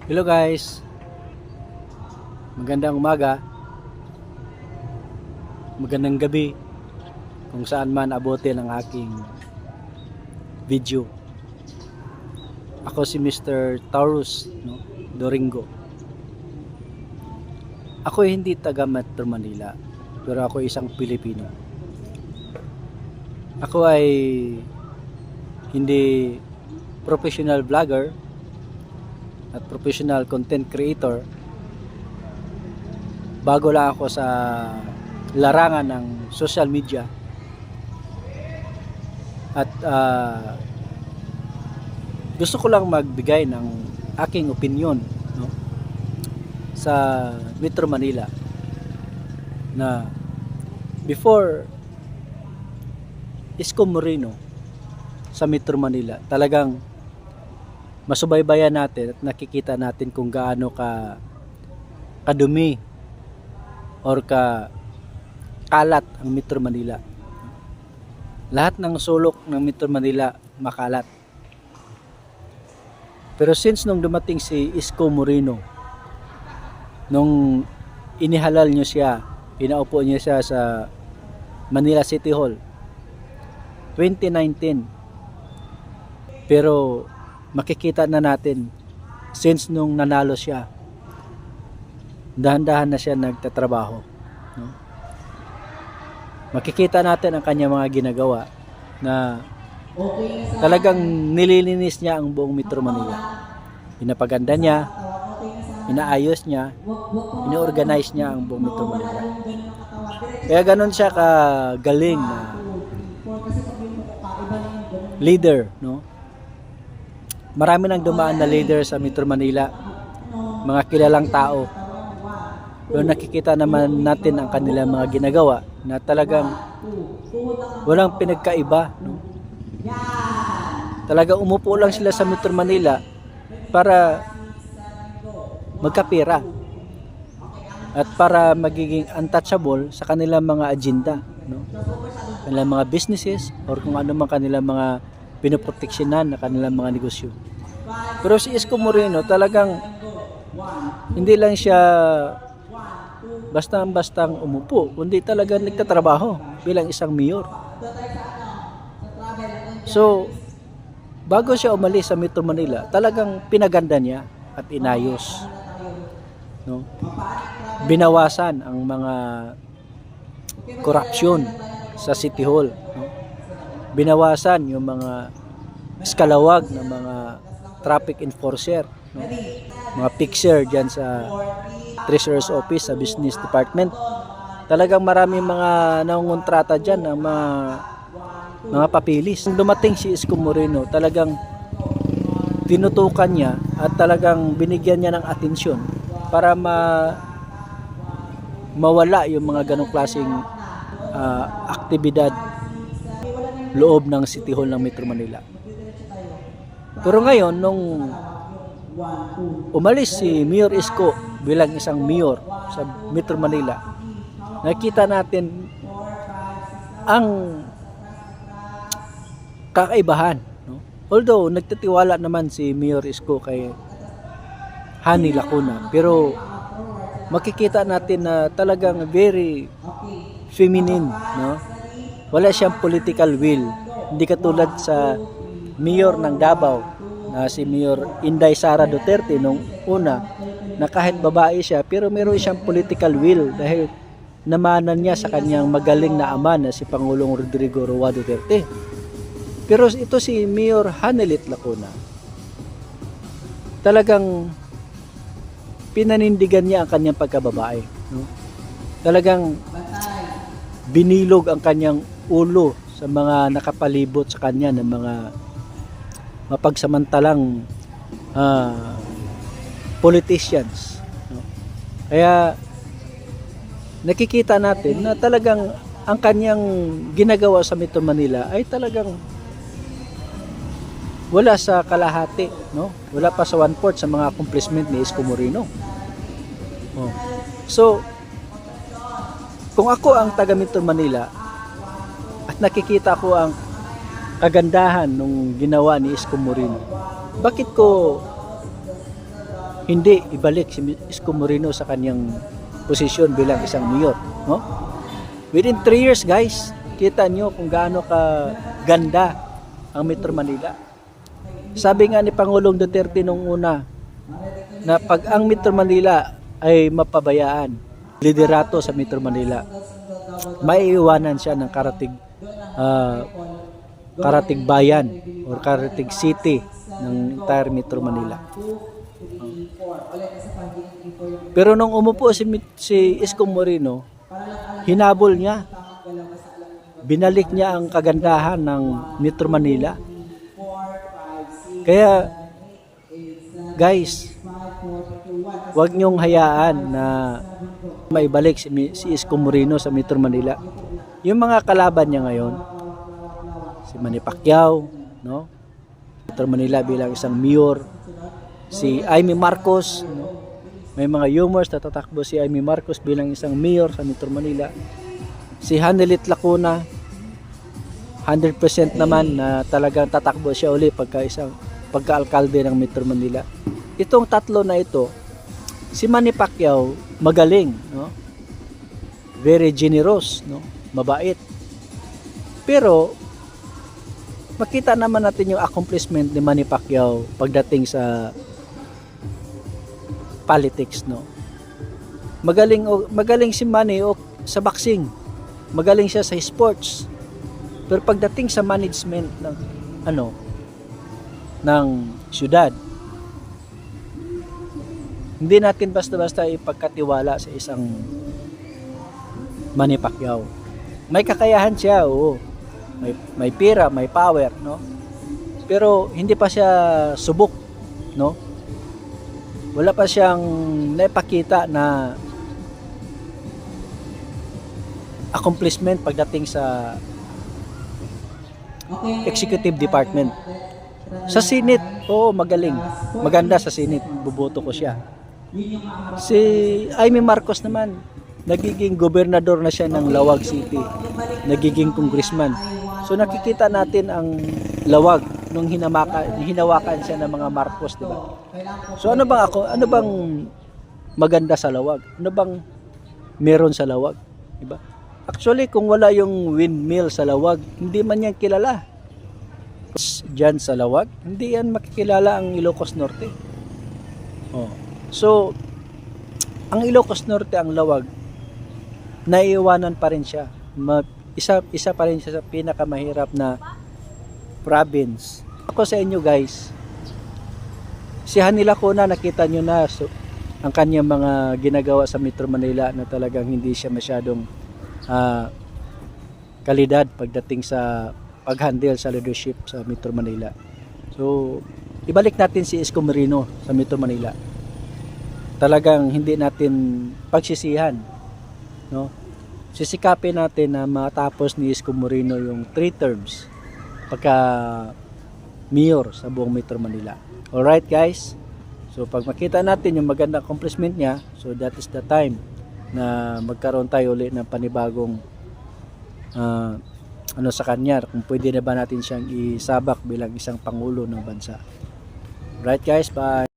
Hello guys, magandang umaga, magandang gabi kung saan man abutin ang aking video. Ako si Mr. Taurus Doringo. Ako hindi taga Metro Manila, pero ako isang Pilipino. Ako ay hindi professional vlogger at professional content creator. Bago lang ako sa larangan ng social media at gusto ko lang magbigay ng aking opinion sa Metro Manila na before Isko Moreno sa Metro Manila, talagang masubaybayan natin at nakikita natin kung gaano kadumi or kalat ang Metro Manila. Lahat ng sulok ng Metro Manila makalat. Pero since nung dumating si Isko Moreno, nung inihalal niyo siya, pinaupo niya siya sa Manila City Hall 2019. Pero makikita na natin since nung nanalo siya, dahan-dahan na siya nagtatrabaho, no? Makikita natin ang kanya mga ginagawa na talagang nililinis niya ang buong Metro Manila. Pinapaganda niya, inaayos niya, ino-organize niya ang buong Metro Manila. Kaya ganun siya kagaling na leader, no? Marami nang dumaan na leader sa Metro Manila, mga kilalang tao. Pero nakikita naman natin ang kanilang mga ginagawa na talagang walang pinagkaiba, no? Talagang umupo lang sila sa Metro Manila para magkapera at para magiging untouchable sa kanilang mga agenda, no? Kanilang mga businesses or kung ano man kanilang mga pinoproteksyonan na kanilang mga negosyo. Pero si Isko Moreno talagang hindi lang siya bastang umupo, kundi talagang nagtatrabaho bilang isang mayor. So, bago siya umalis sa Metro Manila, talagang pinaganda niya at inayos, no? Binawasan ang mga korupsyon sa City Hall, no? Binawasan yung mga eskalawag na mga traffic enforcer, no? Mga fixer dyan sa Treasurer's Office, sa Business Department. Talagang marami mga nangungontrata dyan ng mga papilis. Nung dumating si Isko Moreno, talagang tinutukan niya at talagang binigyan niya ng atensyon para mawala yung mga ganong klaseng aktibidad loob ng City Hall ng Metro Manila. Pero ngayon, nung umalis si Mayor Isko bilang isang mayor sa Metro Manila, nakita natin ang kakaibahan, no? Although nagtitiwala naman si Mayor Isko kay Hani Lacuna, pero makikita natin na talagang very feminine, no? Wala siyang political will. Hindi katulad sa mayor ng Davao na si Mayor Inday Sara Duterte nung una, na kahit babae siya pero meron siyang political will dahil namanan niya sa kanyang magaling na ama na si Pangulong Rodrigo Roa Duterte. Pero ito si Mayor Hanelit Lacuna, talagang pinanindigan niya ang kanyang pagkababae, no? Talagang binilog ang kanyang ulo sa mga nakapalibot sa kanya ng mga mapagsamantalang politicians, no? Kaya nakikita natin na talagang ang kanyang ginagawa sa Metro Manila ay talagang wala sa kalahati, no? Wala pa sa 1/4 sa mga accomplishment ni Isko Moreno. Oh. So, kung ako ang taga Metro Manila at nakikita ko ang kagandahan nung ginawa ni Isko Moreno, bakit ko hindi ibalik si Isko Moreno sa kanyang posisyon bilang isang mayor, no? Within 3 years, guys, kita nyo kung gaano ka ganda ang Metro Manila. Sabi nga ni Pangulong Duterte nung una na pag ang Metro Manila ay mapabayaan, liderato sa Metro Manila, maiiwanan siya ng karatig bayan or karatig city ng entire Metro Manila. Pero nung umupo si Isko Moreno, hinabol niya, binalik niya ang kagandahan ng Metro Manila. Kaya guys, huwag niyong hayaan na maibalik si Isko Moreno sa Metro Manila. Yung mga kalaban niya ngayon, si Manny Pacquiao, no? Metro Manila bilang isang mayor, si Amy Marcos, no? May mga rumors na tatakbo si Amy Marcos bilang isang mayor sa Metro Manila. Si Hanelit Lacuna, 100% naman na talagang tatakbo siya uli pagka-alkalde ng Metro Manila. Itong tatlo na ito, si Manny Pacquiao magaling, no? Very generous, no? Mabait. Pero makita naman natin yung accomplishment ni Manny Pacquiao pagdating sa politics, no? Magaling si Manny sa boxing. Magaling siya sa sports. Pero pagdating sa management ng syudad, hindi natin basta-basta ipagkatiwala sa isang Manny Pacquiao. May kakayahan siya, oo. May pera, may power, no? Pero hindi pa siya subok, no? Wala pa siyang naipakita na accomplishment pagdating sa executive department. Sa Senate, oo, magaling. Maganda sa Senate, buboto ko siya. Si Amy Marcos naman, nagiging gobernador na siya ng Lawag City. Nagiging congressman. So nakikita natin ang lawag nung hinawakan siya ng mga Marcos, di ba? So ano bang maganda sa lawag? Ano bang meron sa lawag, di ba? Actually, kung wala yung windmill sa lawag, hindi man yan kilala. Diyan sa lawag, hindi yan makikilala ang Ilocos Norte. Oh. So ang Ilocos Norte, ang lawag, naiiwanan pa rin siya. Isa pa rin siya sa pinakamahirap na province. Ako sa inyo guys, si Hanny Lacuna, nakita nyo na ang kanyang mga ginagawa sa Metro Manila na talagang hindi siya masyadong kalidad pagdating sa pag-handle sa leadership sa Metro Manila. So, ibalik natin si Isko Moreno sa Metro Manila. Talagang hindi natin pagsisihan, no? Sisikapin natin na matapos ni Isko Moreno yung 3 terms pagka mayor sa buong Metro Manila. Alright guys, so pag makita natin yung magandang accomplishment niya, so that is the time na magkaroon tayo ulit ng panibagong sa kanya, kung pwede na ba natin siyang isabak bilang isang pangulo ng bansa. Alright guys, bye!